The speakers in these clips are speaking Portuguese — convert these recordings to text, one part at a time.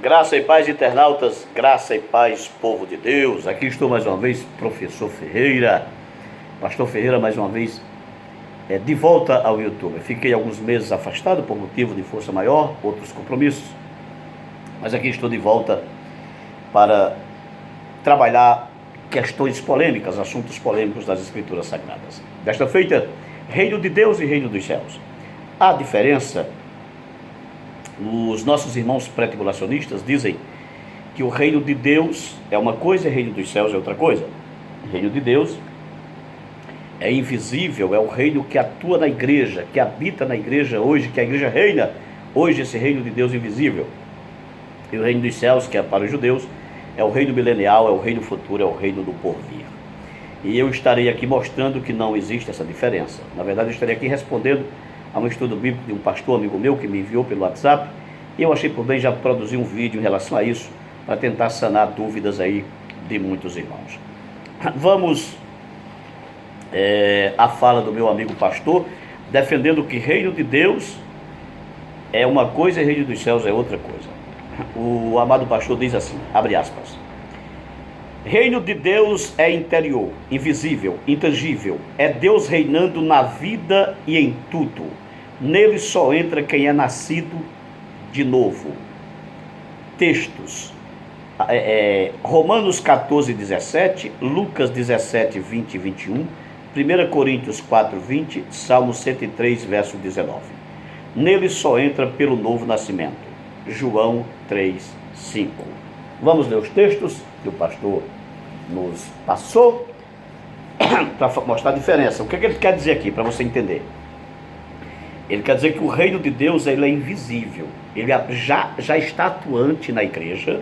Graça e paz, internautas, graça e paz, povo de Deus. Aqui estou mais uma vez, professor Ferreira, pastor Ferreira, mais uma vez, de volta ao YouTube. Fiquei alguns meses afastado por motivo de força maior, outros compromissos, mas aqui estou de volta para trabalhar questões polêmicas, assuntos polêmicos das Escrituras Sagradas. Desta feita, reino de Deus e reino dos céus. A diferença. Os nossos irmãos pré-tribulacionistas dizem que o reino de Deus é uma coisa e o reino dos céus é outra coisa. O reino de Deus é invisível, é o reino que atua na igreja, que habita na igreja hoje, que a igreja reina hoje, esse reino de Deus invisível. E o reino dos céus, que é para os judeus, é o reino milenial, é o reino futuro, é o reino do porvir. E eu estarei aqui mostrando que não existe essa diferença. Na verdade, eu estarei aqui respondendo a um estudo bíblico de um pastor amigo meu que me enviou pelo WhatsApp, e eu achei por bem já produzir um vídeo em relação a isso, para tentar sanar dúvidas aí de muitos irmãos. Vamos à fala do meu amigo pastor, defendendo que reino de Deus é uma coisa e reino dos céus é outra coisa. O amado pastor diz assim, abre aspas: reino de Deus é interior, invisível, intangível. É Deus reinando na vida e em tudo. Nele só entra quem é nascido de novo. Textos. Romanos 14, 17, Lucas 17, 20 e 21, 1 Coríntios 4, 20, Salmo 103, verso 19. Nele só entra pelo novo nascimento. João 3, 5. Vamos ler os textos que o pastor nos passou para mostrar a diferença. O que ele quer dizer aqui, para você entender? Ele quer dizer que o reino de Deus ele é invisível. Ele já está atuante na igreja.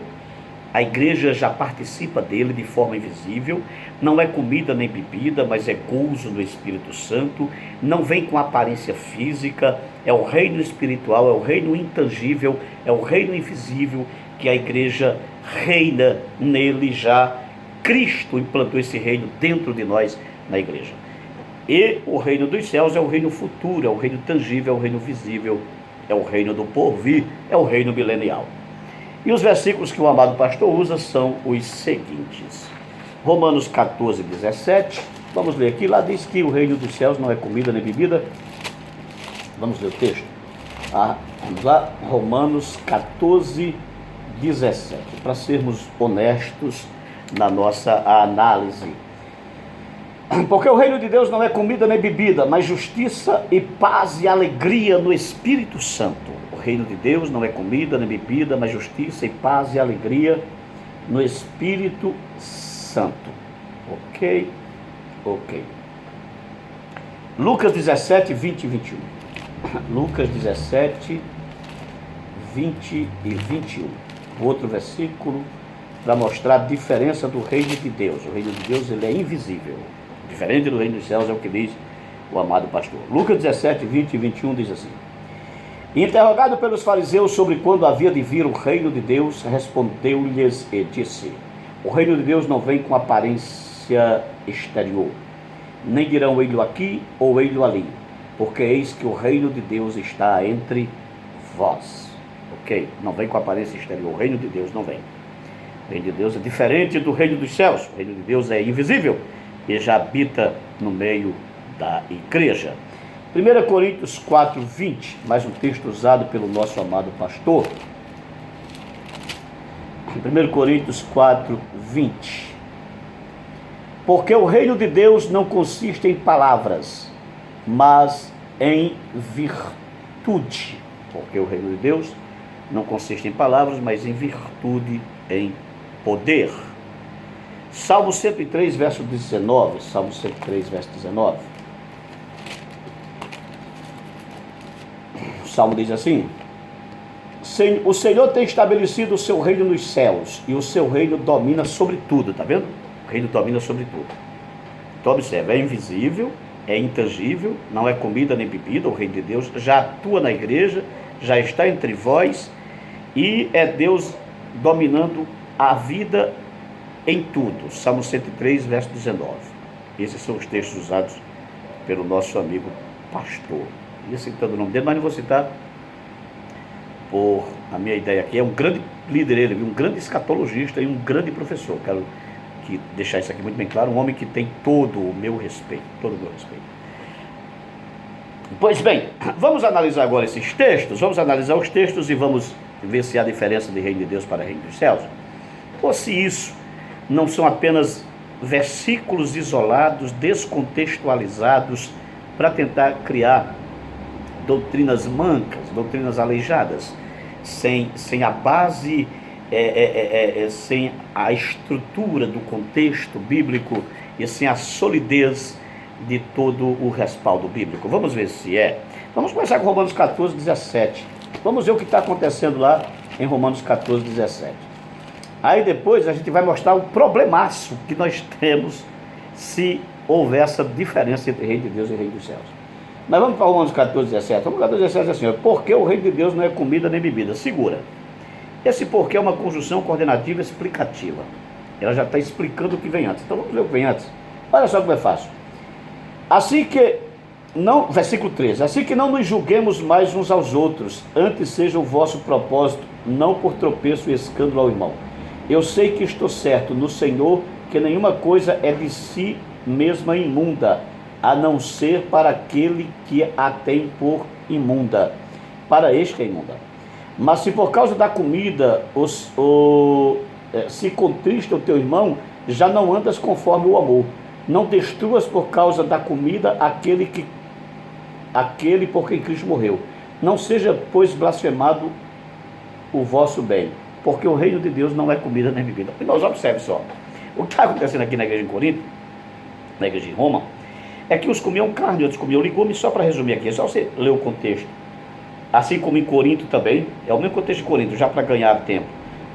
A igreja já participa dele de forma invisível. Não é comida nem bebida, mas é gozo no Espírito Santo. Não vem com aparência física. É o reino espiritual, é o reino intangível, é o reino invisível que a igreja reina nele já. Cristo implantou esse reino dentro de nós na igreja. E o reino dos céus é o reino futuro, é o reino tangível, é o reino visível, é o reino do porvir, é o reino milenial. E os versículos que o amado pastor usa são os seguintes. Romanos 14, 17. Vamos ler aqui. Lá diz que o reino dos céus não é comida nem bebida. Vamos ler o texto. Vamos lá. Romanos 14, 17. Para sermos honestos na nossa análise. Porque o reino de Deus não é comida nem bebida, mas justiça e paz e alegria no Espírito Santo. O reino de Deus não é comida nem bebida, mas justiça e paz e alegria no Espírito Santo. Ok? Lucas 17, 20 e 21. Lucas 17, 20 e 21. Outro versículo para mostrar a diferença do reino de Deus. O reino de Deus ele é invisível. Diferente do reino dos céus é o que diz o amado pastor. Lucas 17, 20 e 21 diz assim: interrogado pelos fariseus sobre quando havia de vir o reino de Deus, respondeu-lhes e disse: o reino de Deus não vem com aparência exterior, nem dirão ele aqui ou ele ali, porque eis que o reino de Deus está entre vós. Ok? Não vem com aparência exterior, o reino de Deus não vem. O reino de Deus é diferente do reino dos céus. O reino de Deus é invisível e já habita no meio da igreja. 1 Coríntios 4, 20, mais um texto usado pelo nosso amado pastor. 1 Coríntios 4, 20. Porque o reino de Deus não consiste em palavras, mas em virtude. Porque o reino de Deus não consiste em palavras, mas em virtude, em poder. Salmo 103, verso 19. Salmo 103, verso 19. O Salmo diz assim: o Senhor tem estabelecido o seu reino nos céus, e o seu reino domina sobre tudo. Está vendo? O reino domina sobre tudo. Então observa, é invisível, é intangível, não é comida nem bebida. O reino de Deus já atua na igreja, já está entre vós, e é Deus dominando a vida em tudo. Salmo 103, verso 19. Esses são os textos usados pelo nosso amigo pastor. Ia citando o nome dele, mas não vou citar a minha ideia aqui, é um grande líder, ele, um grande escatologista e um grande professor. Quero deixar isso aqui muito bem claro, um homem que tem todo o meu respeito, todo o meu respeito. Pois bem, vamos analisar agora esses textos, vamos analisar os textos e vamos ver se há diferença de reino de Deus para reino dos céus, ou se isso não são apenas versículos isolados, descontextualizados, para tentar criar doutrinas mancas, doutrinas aleijadas, sem a base, sem a estrutura do contexto bíblico e sem a solidez de todo o respaldo bíblico. Vamos ver se é. Vamos começar com Romanos 14, 17. Vamos ver o que está acontecendo lá em Romanos 14, 17. Aí depois a gente vai mostrar o problemaço que nós temos se houver essa diferença entre reino de Deus e reino dos céus. Mas vamos para Romanos 14, 17. Romanos 14, 17 é assim: porque o reino de Deus não é comida nem bebida. Segura. Esse porque é uma conjunção coordenativa explicativa. Ela já está explicando o que vem antes. Então vamos ver o que vem antes. Olha só como é fácil. Assim que não, versículo 13, assim que não nos julguemos mais uns aos outros, antes seja o vosso propósito, não por tropeço e escândalo ao irmão. Eu sei que estou certo no Senhor, que nenhuma coisa é de si mesma imunda, a não ser para aquele que a tem por imunda. Para este é imunda. Mas se por causa da comida se contrista o teu irmão, já não andas conforme o amor. Não destruas por causa da comida aquele por quem Cristo morreu. Não seja, pois, blasfemado o vosso bem, porque o reino de Deus não é comida nem bebida. E nós observemos só, o que está acontecendo aqui na igreja em Corinto, na igreja em Roma, é que uns comiam carne, outros comiam legume. Só para resumir aqui, é só você ler o contexto. Assim como em Corinto também, é o mesmo contexto de Corinto, já para ganhar tempo.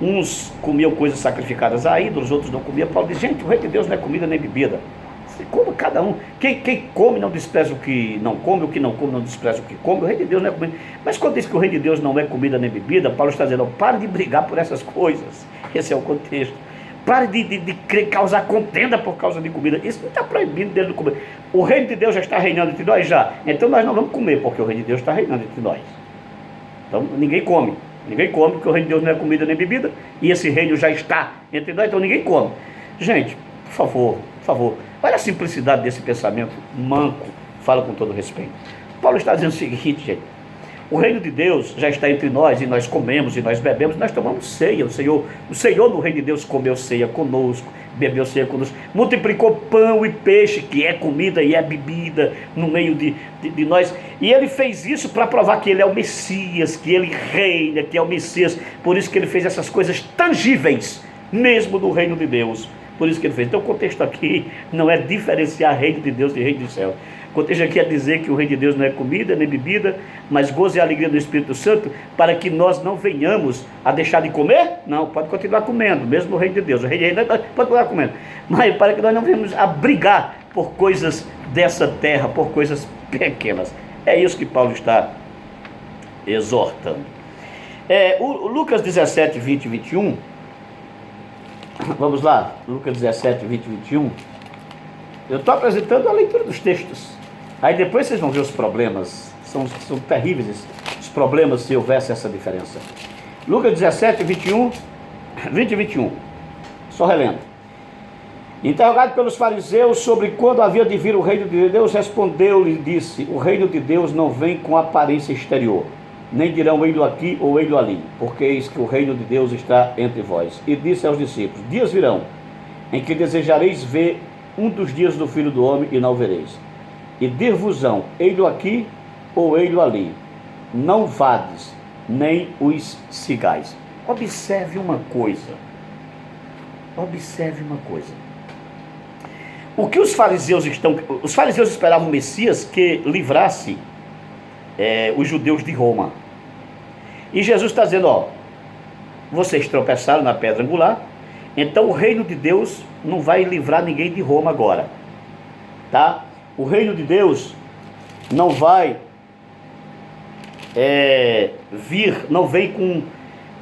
Uns comiam coisas sacrificadas a ídolos, outros não comiam. Paulo diz: gente, o reino de Deus não é comida nem bebida. Como cada um, quem come não despreza o que não come, o que não come não despreza o que come. O reino de Deus não é comida. Mas quando diz que o reino de Deus não é comida nem bebida, Paulo está dizendo: pare de brigar por essas coisas. Esse é o contexto. Pare de causar contenda por causa de comida. Isso não está proibindo dele de comer. O reino de Deus já está reinando entre nós já. Então nós não vamos comer, porque o reino de Deus está reinando entre nós. Então ninguém come, porque o reino de Deus não é comida nem bebida, e esse reino já está entre nós, então ninguém come. Gente, por favor, olha a simplicidade desse pensamento manco, fala com todo respeito. Paulo está dizendo o seguinte, gente: o reino de Deus já está entre nós, e nós comemos, e nós bebemos, e nós tomamos ceia. O Senhor no reino de Deus comeu ceia conosco, bebeu ceia conosco, multiplicou pão e peixe, que é comida e é bebida, no meio de nós. E ele fez isso para provar que ele é o Messias, que ele reina, que é o Messias. Por isso que ele fez essas coisas tangíveis, mesmo no reino de Deus. Por isso que ele fez. Então o contexto aqui não é diferenciar reino de Deus de reino do céu. O contexto aqui é dizer que o reino de Deus não é comida nem bebida, mas gozo e alegria do Espírito Santo, para que nós não venhamos a deixar de comer. Não, pode continuar comendo, mesmo no reino de Deus. O reino de Deus pode continuar comendo, mas para que nós não venhamos a brigar por coisas dessa terra, por coisas pequenas. É isso que Paulo está exortando. O Lucas 17, 20 e 21. Vamos lá, Lucas 17, 20 e 21. Eu estou apresentando a leitura dos textos. Aí depois vocês vão ver os problemas. São terríveis os problemas se houvesse essa diferença. Lucas 17, 21, 20 e 21. Só relendo. Interrogado pelos fariseus sobre quando havia de vir o reino de Deus, respondeu-lhe e disse: o reino de Deus não vem com aparência exterior, nem dirão ei-lo aqui ou ei-lo ali, porque eis que o reino de Deus está entre vós. E disse aos discípulos: dias virão em que desejareis ver um dos dias do Filho do Homem e não o vereis. E dir-vos-ão: ei-lo aqui ou ei-lo ali. Não vades, nem os sigais. Observe uma coisa. O que os fariseus esperavam o Messias que livrasse os judeus de Roma. E Jesus está dizendo: vocês tropeçaram na pedra angular, então o reino de Deus não vai livrar ninguém de Roma agora, tá? O reino de Deus não vai não vem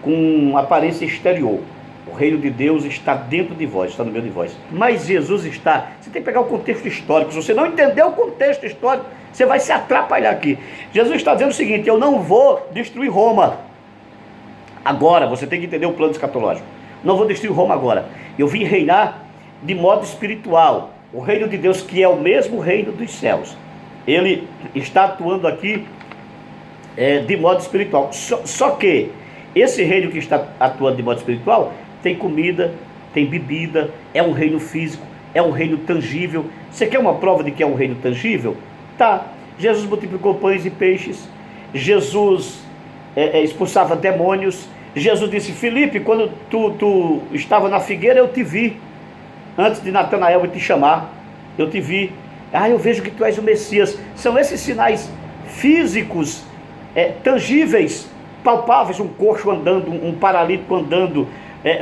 com aparência exterior. O reino de Deus está dentro de vós, está no meio de vós. Mas Jesus você tem que pegar o contexto histórico. Se você não entender o contexto histórico, você vai se atrapalhar aqui. Jesus está dizendo o seguinte: eu não vou destruir Roma. Agora, você tem que entender o plano escatológico. Não vou destruir Roma agora. Eu vim reinar de modo espiritual. O reino de Deus, que é o mesmo reino dos céus. Ele está atuando aqui de modo espiritual. Só que esse reino que está atuando de modo espiritual tem comida, tem bebida, é um reino físico, é um reino tangível. Você quer uma prova de que é um reino tangível? Tá. Jesus multiplicou pães e peixes. Jesus expulsava demônios. Jesus disse: Filipe, quando tu estava na figueira, eu te vi. Antes de Natanael te chamar, eu te vi. Eu vejo que tu és o Messias. São esses sinais físicos, tangíveis, palpáveis. Um coxo andando, um paralítico andando,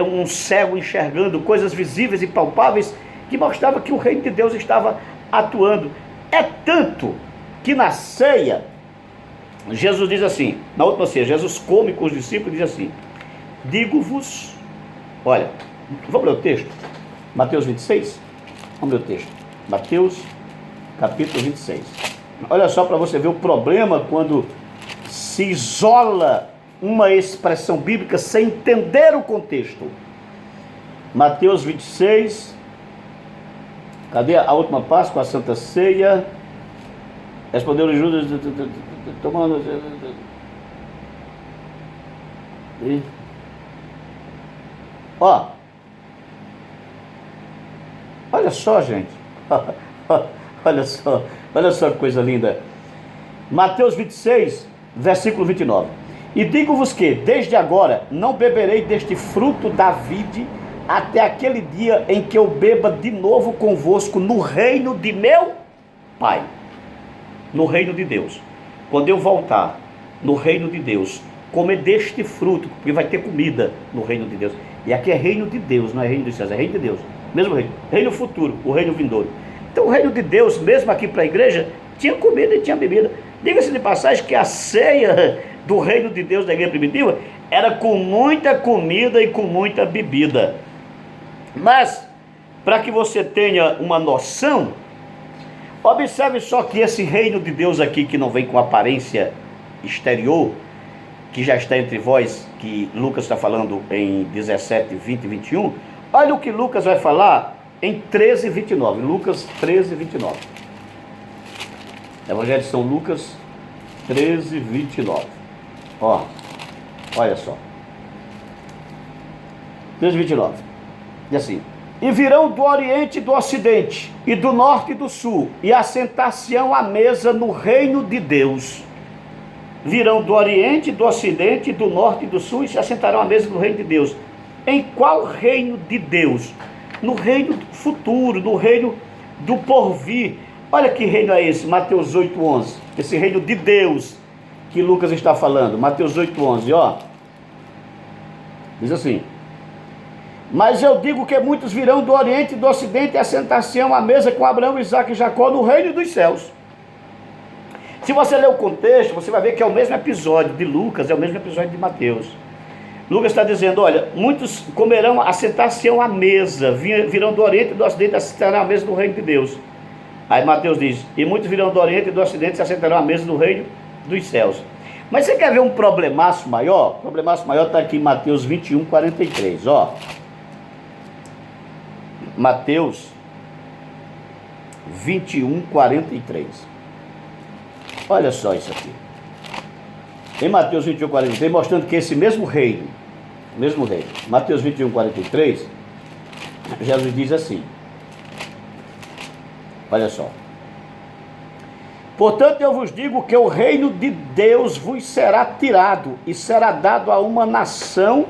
um cego enxergando, coisas visíveis e palpáveis, que mostrava que o reino de Deus estava atuando. É tanto que na ceia, Jesus diz assim, na última ceia, Jesus come com os discípulos e diz assim: digo-vos, olha, vamos ler o texto? Mateus 26, vamos ler o texto, Mateus capítulo 26, olha só para você ver o problema quando se isola uma expressão bíblica sem entender o contexto. Mateus 26, cadê a última Páscoa, a Santa Ceia? Respondeu-lhe Judas, tomando. Olha só, gente. Olha só que coisa linda. Mateus 26, versículo 29. E digo-vos que, desde agora, não beberei deste fruto da vide, até aquele dia em que eu beba de novo convosco no reino de meu Pai. No reino de Deus. Quando eu voltar no reino de Deus, comer deste fruto, porque vai ter comida no reino de Deus. E aqui é reino de Deus, não é reino dos céus, é reino de Deus. Mesmo reino. Reino futuro, o reino vindouro. Então o reino de Deus, mesmo aqui para a igreja, tinha comida e tinha bebida. Diga-se de passagem que a ceia do reino de Deus da igreja primitiva era com muita comida e com muita bebida. Mas, para que você tenha uma noção, observe só que esse reino de Deus aqui, que não vem com aparência exterior, que já está entre vós, que Lucas está falando em 17, 20 e 21, olha o que Lucas vai falar em 13 e 29, Lucas 13 e 29. Evangelho de São Lucas 13 e 29. Olha só. 13 e 29. Diz assim: e virão do Oriente e do Ocidente, e do Norte e do Sul, e assentar-se-ão à mesa no reino de Deus. Virão do Oriente, do Ocidente, do Norte e do Sul, e se assentarão à mesa no reino de Deus. Em qual reino de Deus? No reino futuro, no reino do porvir. Olha que reino é esse, Mateus 8:11. Esse reino de Deus que Lucas está falando, Mateus 8:11, diz assim: mas eu digo que muitos virão do Oriente e do Ocidente e assentar-se-ão à mesa com Abraão, Isaque e Jacó no reino dos céus. Se você ler o contexto, você vai ver que é o mesmo episódio de Lucas, é o mesmo episódio de Mateus. Lucas está dizendo: olha, muitos comerão, assentar-se-ão à mesa, virão do Oriente e do Ocidente e assentarão à mesa do reino de Deus. Aí Mateus diz: e muitos virão do Oriente e do Ocidente e se assentarão à mesa do reino dos céus. Mas você quer ver um problemaço maior? O problemaço maior está aqui em Mateus 21, 43, Mateus 21, 43. Olha só isso aqui. Em Mateus 21, 43, mostrando que esse mesmo reino, Mateus 21, 43, Jesus diz assim, olha só: portanto eu vos digo que o reino de Deus vos será tirado e será dado a uma nação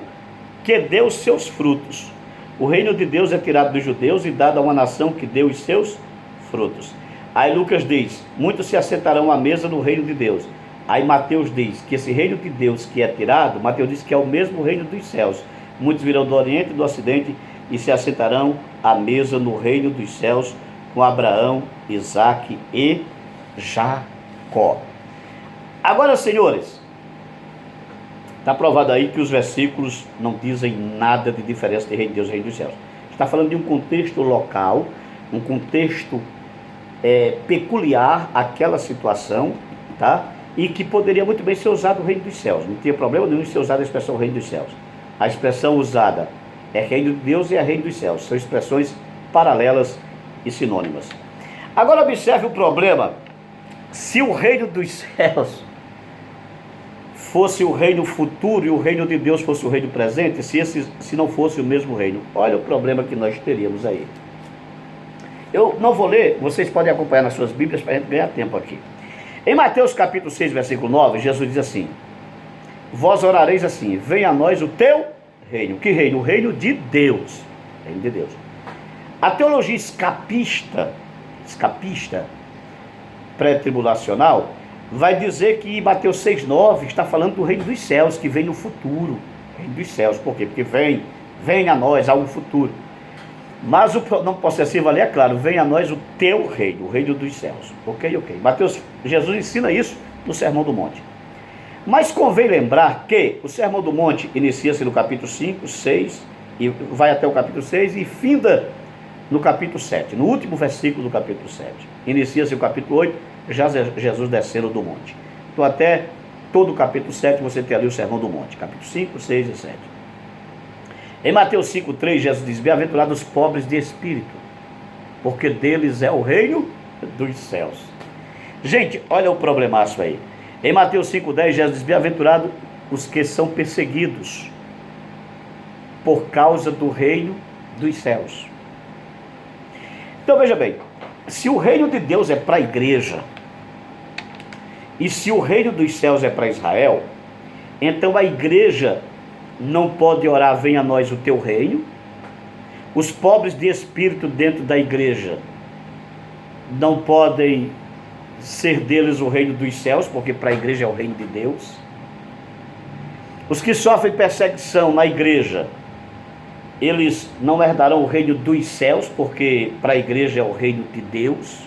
que deu os seus frutos. O reino de Deus é tirado dos judeus e dado a uma nação que deu os seus frutos. Aí Lucas diz: muitos se assentarão à mesa no reino de Deus. Aí Mateus diz que esse reino de Deus que é tirado, Mateus diz que é o mesmo reino dos céus. Muitos virão do Oriente e do Ocidente e se assentarão à mesa no reino dos céus com Abraão, Isaque e Jacó. Agora, senhores, está provado aí que os versículos não dizem nada de diferença de reino de Deus e reino dos céus. Está falando de um contexto local, um contexto peculiar àquela situação, tá? e que poderia muito bem ser usado o reino dos céus. Não tinha problema nenhum em ser usada a expressão reino dos céus. A expressão usada é reino de Deus e é reino dos céus. São expressões paralelas e sinônimas. Agora observe o problema. Se o reino dos céus fosse o reino futuro e o reino de Deus fosse o reino presente, se não fosse o mesmo reino, olha o problema que nós teríamos aí. Eu não vou ler, vocês podem acompanhar nas suas Bíblias para a gente ganhar tempo aqui. Em Mateus capítulo 6, versículo 9, Jesus diz assim: vós orareis assim, venha a nós o teu reino. Que reino? O reino de Deus. Reino de Deus. A teologia escapista pré-tribulacional, vai dizer que Mateus 6,9 está falando do reino dos céus, que vem no futuro. Reino dos céus, por quê? Porque vem a nós algo futuro. Mas o pronome possessivo ali é claro, vem a nós o teu reino, o reino dos céus. Ok. Jesus ensina isso no Sermão do Monte. Mas convém lembrar que o Sermão do Monte inicia-se no capítulo 5, 6, e vai até o capítulo 6 e finda no capítulo 7, no último versículo do capítulo 7. Inicia-se o capítulo 8, já Jesus descendo do monte. Então até todo o capítulo 7 você tem ali o Sermão do Monte, capítulo 5, 6 e 7. Em Mateus 5,3, Jesus diz: bem-aventurados os pobres de espírito, porque deles é o reino dos céus. Gente, olha o problemaço aí. Em Mateus 5,10, Jesus diz: bem-aventurados os que são perseguidos por causa do reino dos céus. Então veja bem, se o reino de Deus é para a igreja, e se o reino dos céus é para Israel, então a igreja não pode orar, venha a nós o teu reino. Os pobres de espírito dentro da igreja não podem ser deles o reino dos céus, porque para a igreja é o reino de Deus. Os que sofrem perseguição na igreja, eles não herdarão o reino dos céus, porque para a igreja é o reino de Deus.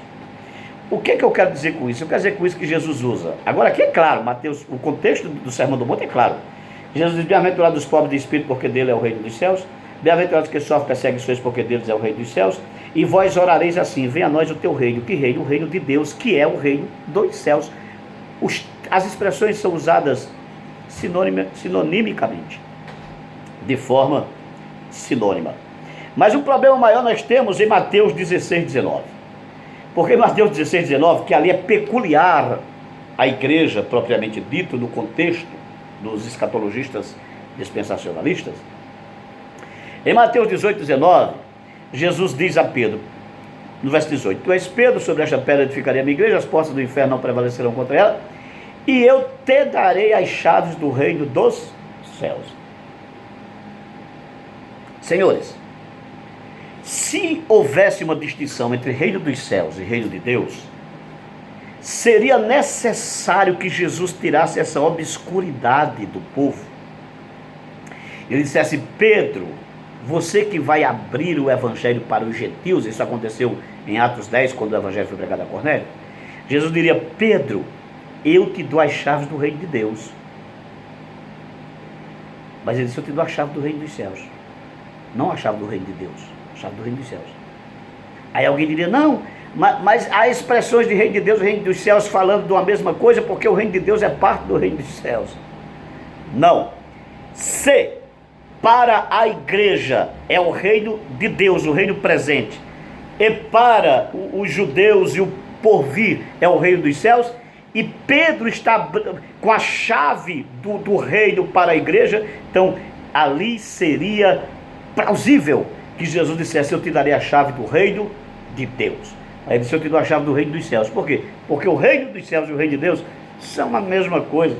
O que é que eu quero dizer com isso? Eu quero dizer com isso que Jesus usa. Agora aqui é claro, Mateus, o contexto do Sermão do Monte é claro. Jesus diz: bem-aventurados os pobres de espírito, porque dele é o reino dos céus. Bem-aventurados que sofrem perseguições, porque deles é o reino dos céus. E vós orareis assim: venha a nós o teu reino. Que reino? O reino de Deus, que é o reino dos céus. As expressões são usadas sinonimicamente, de forma sinônima. Mas o problema maior nós temos em Mateus 16, 19. Porque em Mateus 16, 19, que ali é peculiar à igreja propriamente dito, no contexto dos escatologistas dispensacionalistas. Em Mateus 18, 19, Jesus diz a Pedro, no verso 18: tu és Pedro, sobre esta pedra edificarei a minha igreja, as portas do inferno não prevalecerão contra ela, e eu te darei as chaves do reino dos céus. Senhores, se houvesse uma distinção entre reino dos céus e reino de Deus, seria necessário que Jesus tirasse essa obscuridade do povo. Ele dissesse: Pedro, você que vai abrir o evangelho para os gentios. Isso aconteceu em Atos 10, quando o evangelho foi pregado a Cornélio. Jesus diria: Pedro, eu te dou as chaves do reino de Deus. Mas ele disse: eu te dou a chave do reino dos céus. Não a chave do reino de Deus, a chave do reino dos céus. Aí alguém diria: não, mas há expressões de reino de Deus e reino dos céus falando de uma mesma coisa, porque o reino de Deus é parte do reino dos céus. Não. Se para a igreja é o reino de Deus, o reino presente, e para os judeus e o porvir é o reino dos céus, e Pedro está com a chave do reino para a igreja, então ali seria plausível que Jesus dissesse: eu te darei a chave do reino de Deus. Aí ele disse: eu te dou a chave do reino dos céus. Por quê? Porque o reino dos céus e o reino de Deus são a mesma coisa,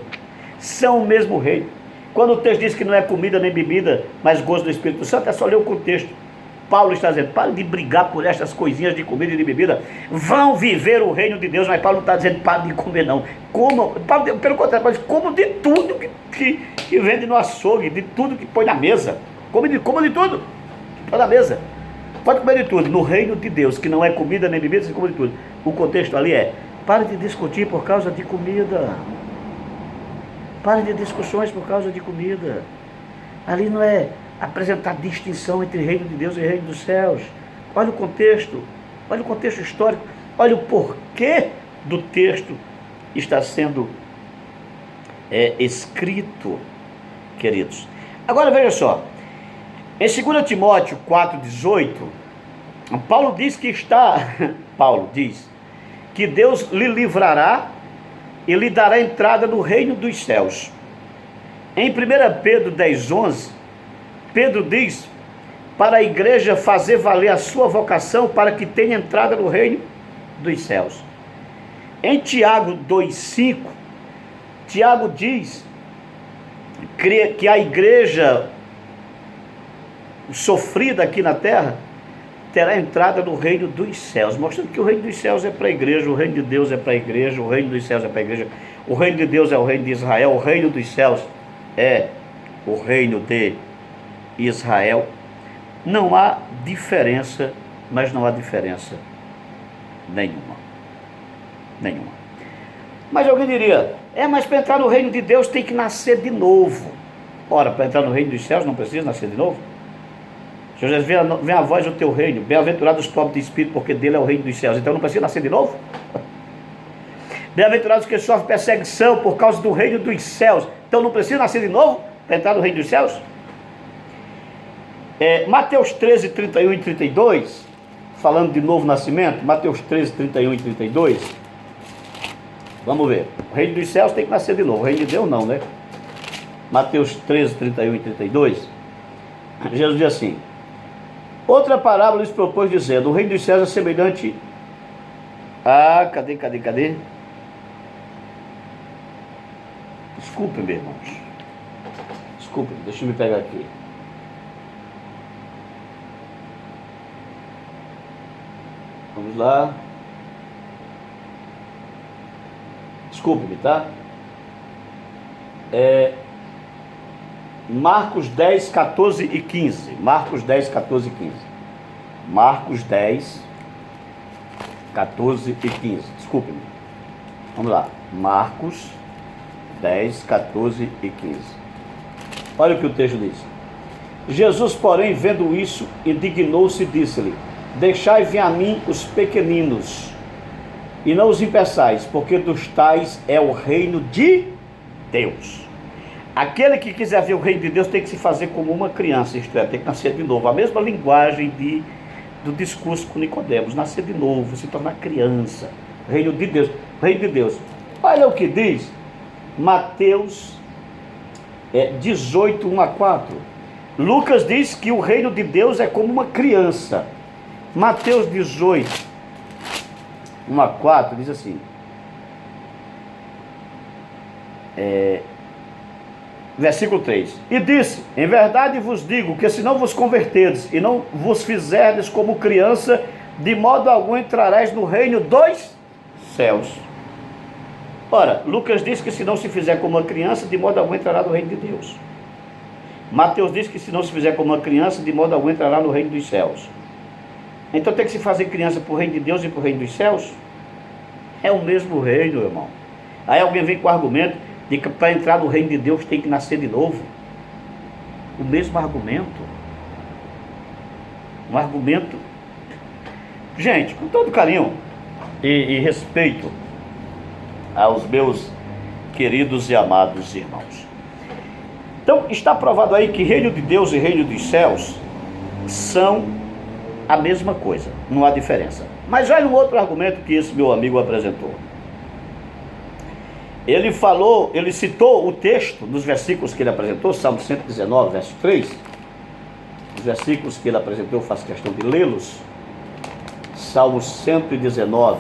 são o mesmo reino. Quando o texto diz que não é comida nem bebida, mas gozo do Espírito Santo, é só ler o contexto. Paulo está dizendo: pare de brigar por estas coisinhas de comida e de bebida, vão viver o reino de Deus. Mas Paulo não está dizendo pare de comer, não. Como, Paulo, pelo contrário, mas como de tudo que vende no açougue, de tudo que põe na mesa. Come de tudo que põe na mesa. Pode comer de tudo. No reino de Deus, que não é comida nem bebida, você come de tudo. O contexto ali é: pare de discutir por causa de comida. Pare de discussões por causa de comida. Ali não é apresentar distinção entre reino de Deus e reino dos céus. Olha o contexto histórico, olha o porquê do texto está sendo é escrito, queridos. Agora veja só, em 2 Timóteo 4,18, Paulo diz Paulo diz que Deus lhe livrará e lhe dará entrada no reino dos céus. Em 1 Pedro 10,11, Pedro diz para a igreja fazer valer a sua vocação para que tenha entrada no reino dos céus. Em Tiago 2,5, Tiago diz que a igreja sofrida aqui na terra terá entrada no reino dos céus, mostrando que o reino dos céus é para a igreja, o reino de Deus é para a igreja, o reino dos céus é para a igreja, o reino de Deus é o reino de Israel, o reino dos céus é o reino de Israel. Não há diferença, mas não há diferença nenhuma. Mas alguém diria, mas para entrar no reino de Deus tem que nascer de novo. Ora, para entrar no reino dos céus não precisa nascer de novo? Jesus, vem a voz do teu reino, bem-aventurados os pobres de espírito, porque dele é o reino dos céus. Então não precisa nascer de novo? Bem-aventurados que sofrem perseguição por causa do reino dos céus. Então não precisa nascer de novo para entrar no reino dos céus? Mateus 13, 31 e 32, falando de novo nascimento, Mateus 13, 31 e 32, vamos ver, o reino dos céus tem que nascer de novo, o reino de Deus não, né? Mateus 13, 31 e 32, Jesus diz assim, outra parábola lhes propôs dizendo, o reino dos céus é semelhante a... Cadê? Desculpe, meus irmãos, desculpe, deixa eu me pegar aqui. Vamos lá. Desculpe-me, tá? Marcos 10, 14 e 15. Marcos 10, 14 e 15. Marcos 10, 14 e 15. Desculpe-me. Vamos lá. Marcos 10, 14 e 15. Olha o que o texto diz. Jesus, porém, vendo isso, indignou-se e disse-lhe, deixai vir a mim os pequeninos, e não os impeçais, porque dos tais é o reino de Deus. Aquele que quiser ver o reino de Deus tem que se fazer como uma criança, isto é, tem que nascer de novo. A mesma linguagem do discurso com Nicodemos, nascer de novo, se tornar criança. Reino de Deus, reino de Deus. Olha o que diz Mateus 18, 1 a 4. Lucas diz que o reino de Deus é como uma criança. Mateus 18, 1 a 4, diz assim, versículo 3, e disse, em verdade vos digo, que se não vos converterdes, e não vos fizerdes como criança, de modo algum entrareis no reino dos céus. Ora, Lucas diz que se não se fizer como uma criança, de modo algum entrará no reino de Deus. Mateus diz que se não se fizer como uma criança, de modo algum entrará no reino dos céus. Então tem que se fazer criança para o reino de Deus e para o reino dos céus? É o mesmo reino, irmão. Aí alguém vem com o argumento de que para entrar no reino de Deus tem que nascer de novo. O mesmo argumento. Um argumento... Gente, com todo carinho e respeito aos meus queridos e amados irmãos. Então está provado aí que reino de Deus e reino dos céus são a mesma coisa, não há diferença. Mas olha um outro argumento que esse meu amigo apresentou. Ele citou o texto dos versículos que ele apresentou, Salmo 119, verso 3. Os versículos que ele apresentou, eu faço questão de lê-los. Salmo 119,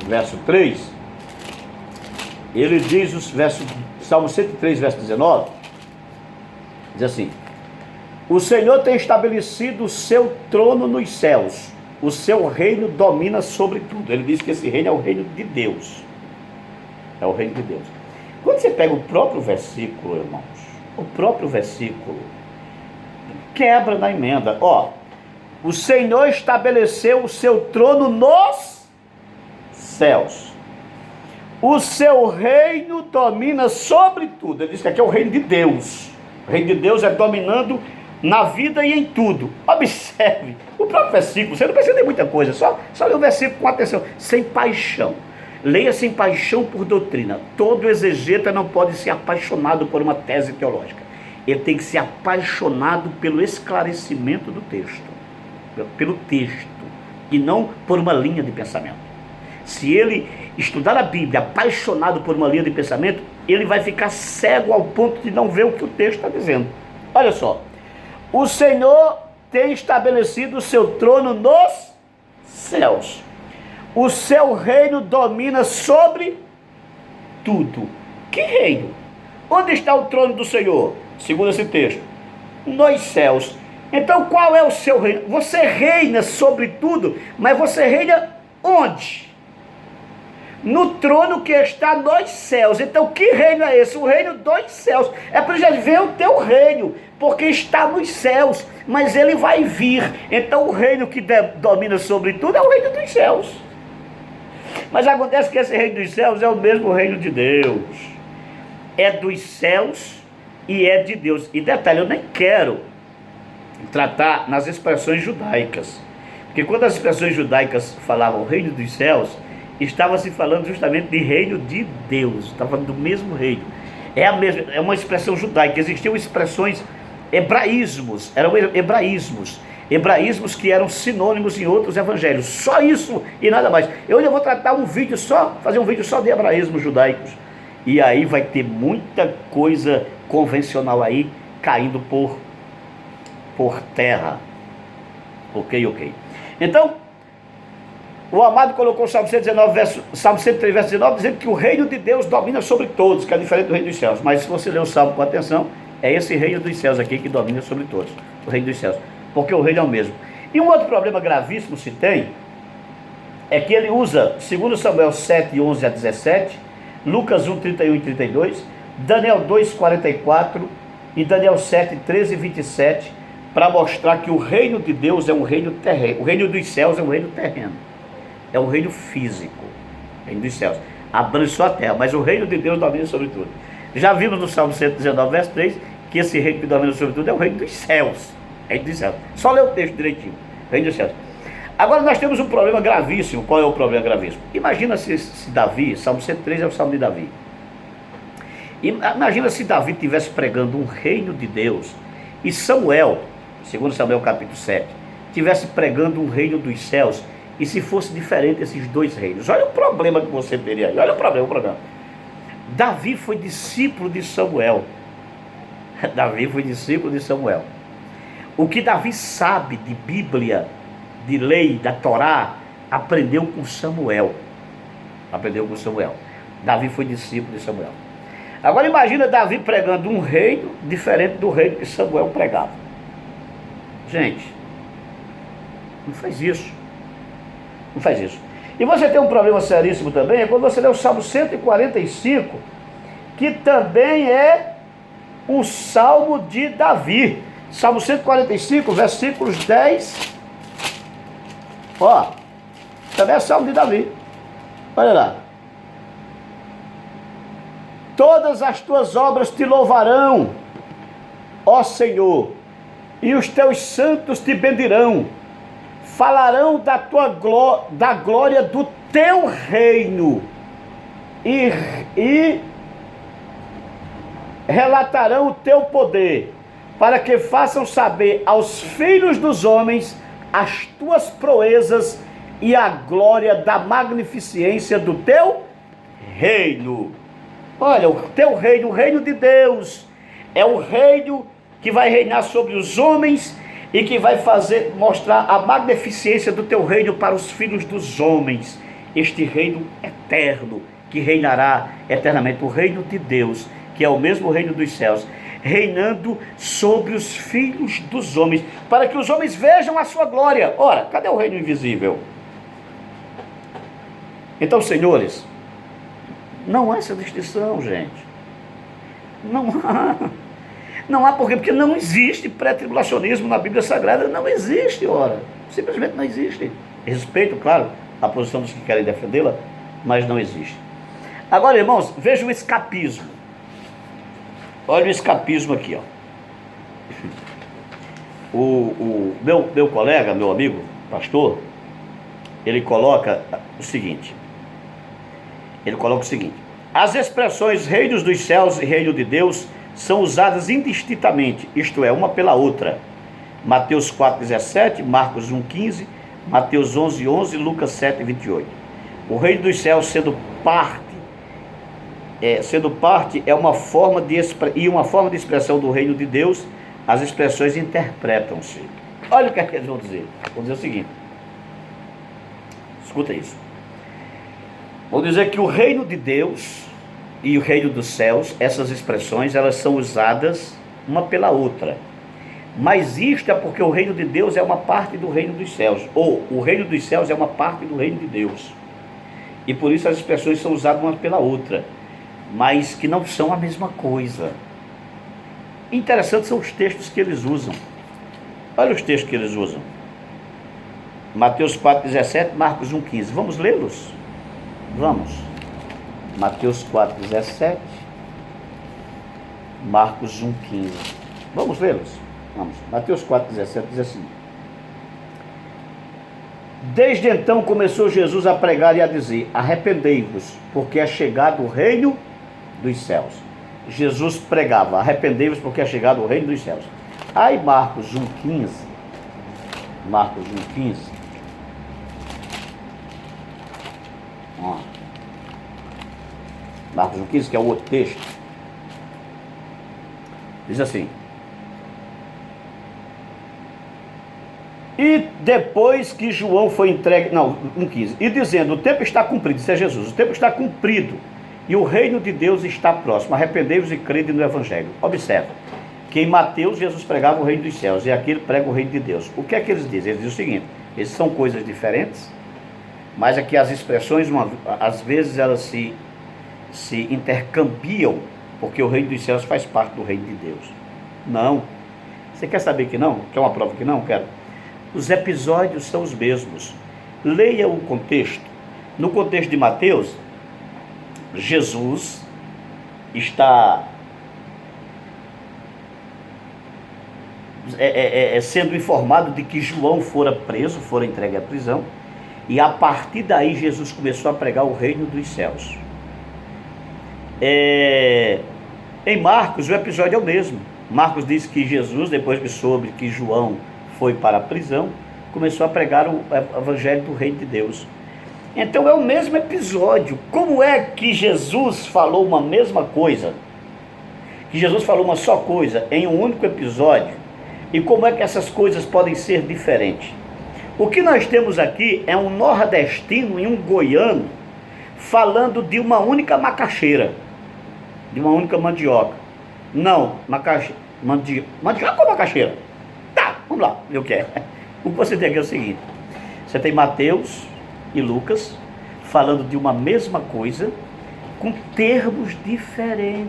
verso 3. Ele diz, Salmo 103, verso 19, diz assim, o Senhor tem estabelecido o seu trono nos céus, o seu reino domina sobre tudo. Ele diz que esse reino é o reino de Deus. É o reino de Deus. Quando você pega o próprio versículo, irmãos, o próprio versículo quebra na emenda. O Senhor estabeleceu o seu trono nos céus. O seu reino domina sobre tudo. Ele diz que aqui é o reino de Deus. O reino de Deus é dominando na vida e em tudo. Observe o próprio versículo. Você não precisa de muita coisa. Só ler o versículo com atenção. Sem paixão. Leia-se em paixão por doutrina. Todo exegeta não pode ser apaixonado por uma tese teológica. Ele tem que ser apaixonado pelo esclarecimento do texto, pelo texto, e não por uma linha de pensamento. Se ele estudar a Bíblia apaixonado por uma linha de pensamento, ele vai ficar cego ao ponto de não ver o que o texto está dizendo. Olha só, o Senhor tem estabelecido o seu trono nos céus. O seu reino domina sobre tudo. Que reino? Onde está o trono do Senhor? Segundo esse texto, nos céus. Então qual é o seu reino? Você reina sobre tudo, mas você reina onde? No trono que está nos céus. Então que reino é esse? O reino dos céus. É para já ver o teu reino, porque está nos céus, mas ele vai vir. Então o reino que domina sobre tudo é o reino dos céus. Mas acontece que esse reino dos céus é o mesmo reino de Deus. É dos céus e é de Deus. E detalhe, eu nem quero tratar nas expressões judaicas, porque quando as expressões judaicas falavam reino dos céus, estava se falando justamente de reino de Deus, estava falando do mesmo reino. É uma expressão judaica. Existiam expressões hebraísmos, eram hebraísmos que eram sinônimos em outros evangelhos. Só isso e nada mais. Eu ainda vou tratar fazer um vídeo só de hebraísmos judaicos. E aí vai ter muita coisa convencional aí caindo por terra. Ok. Então, o amado colocou o Salmo 103, verso 19, dizendo que o reino de Deus domina sobre todos, que é diferente do reino dos céus. Mas se você ler o Salmo com atenção, é esse reino dos céus aqui que domina sobre todos, o reino dos céus, porque o reino é o mesmo. E um outro problema gravíssimo se tem, é que ele usa 2 Samuel 7, 11 a 17, Lucas 1, 31 e 32, Daniel 2, 44 e Daniel 7, 13 e 27, para mostrar que o reino de Deus é um reino terreno, o reino dos céus é um reino terreno. É um reino físico, reino dos céus, abrange só a terra, mas o reino de Deus domina sobre tudo. Já vimos no Salmo 119, verso 3, que esse reino que domina sobre tudo é o reino dos céus. Reino dos céus. Só ler o texto direitinho, reino dos céus. Agora nós temos um problema gravíssimo. Qual é o problema gravíssimo? Imagina se Davi, Salmo 103 é o Salmo de Davi. Imagina se Davi estivesse pregando um reino de Deus e Samuel, segundo Samuel capítulo 7, estivesse pregando um reino dos céus. E se fosse diferente esses dois reinos? Olha o problema que você teria aí. Olha o problema. Davi foi discípulo de Samuel. O que Davi sabe de Bíblia, de lei, da Torá, aprendeu com Samuel. Davi foi discípulo de Samuel. Agora imagina Davi pregando um reino diferente do reino que Samuel pregava. Gente, não faz isso. E você tem um problema seríssimo também, é quando você lê o Salmo 145, que também é um salmo de Davi. Salmo 145, versículos 10. Também é salmo de Davi. Olha lá. Todas as tuas obras te louvarão, ó Senhor, e os teus santos te bendirão. Falarão da glória do teu reino e relatarão o teu poder, para que façam saber aos filhos dos homens as tuas proezas e a glória da magnificência do teu reino. Olha, o teu reino, o reino de Deus, é o reino que vai reinar sobre os homens e que vai mostrar a magnificência do teu reino para os filhos dos homens. Este reino eterno, que reinará eternamente, o reino de Deus, que é o mesmo reino dos céus, reinando sobre os filhos dos homens, para que os homens vejam a sua glória. Ora, cadê o reino invisível? Então, senhores, não há essa distinção, gente. Não há porquê, porque não existe pré-tribulacionismo na Bíblia Sagrada, não existe, ora, simplesmente não existe. Respeito, claro, a posição dos que querem defendê-la, mas não existe. Agora, irmãos, veja o escapismo. Olha o escapismo aqui, O meu colega, meu amigo, pastor, ele coloca o seguinte: Ele coloca o seguinte: as expressões reinos dos céus e reino de Deus são usadas indistintamente, isto é, uma pela outra. Mateus 4,17, Marcos 1,15, Mateus 11,11, Lucas 7,28. O reino dos céus sendo parte é uma forma de expressão do reino de Deus. As expressões interpretam-se. Olha o que é que eles vão dizer. Vão dizer o seguinte: escuta isso. Vão dizer que o reino de Deus e o reino dos céus, essas expressões, elas são usadas uma pela outra. Mas isto é porque o reino de Deus é uma parte do reino dos céus, ou o reino dos céus é uma parte do reino de Deus. E por isso as expressões são usadas uma pela outra, mas que não são a mesma coisa. Interessantes são os textos que eles usam. Olha os textos que eles usam. Mateus 4,17, Marcos 1,15. Vamos lê-los? Vamos. Mateus 4,17, Marcos 1,15. Vamos lê-los? Vamos. Mateus 4,17 diz assim: desde então começou Jesus a pregar e a dizer: arrependei-vos, porque é chegado o reino dos céus. Jesus pregava: arrependei-vos, porque é chegado o reino dos céus. Aí Marcos 1,15, Marcos 1,15, Marcos 1,15, que é o outro texto, diz assim: e depois que João foi entregue, não, 1,15, e dizendo: o tempo está cumprido, isso é Jesus, o tempo está cumprido, e o reino de Deus está próximo, arrependei-vos e crede no Evangelho. Observa, que em Mateus Jesus pregava o reino dos céus, e aqui ele prega o reino de Deus. O que é que eles dizem? Eles dizem o seguinte: essas são coisas diferentes, mas aqui as expressões, às vezes elas se intercambiam, porque o reino dos céus faz parte do reino de Deus. Não. Você quer saber que não? Quer uma prova que não? Quero. Os episódios são os mesmos. Leia o contexto. No contexto de Mateus, Jesus está sendo informado de que João fora preso, fora entregue à prisão, e a partir daí Jesus começou a pregar o reino dos céus. Em Marcos o episódio é o mesmo. Marcos diz que Jesus, depois que soube que João foi para a prisão, começou a pregar o evangelho do reino de Deus. Então é o mesmo episódio. Como é que Jesus falou uma mesma coisa? Que Jesus falou uma só coisa em um único episódio? E como é que essas coisas podem ser diferentes? O que nós temos aqui é um nordestino e um goiano falando de uma única macaxeira, de uma única mandioca. Não, mandioca ou macaxeira? Tá, vamos lá, ver o que é. O que você tem aqui é o seguinte: você tem Mateus e Lucas falando de uma mesma coisa com termos diferentes.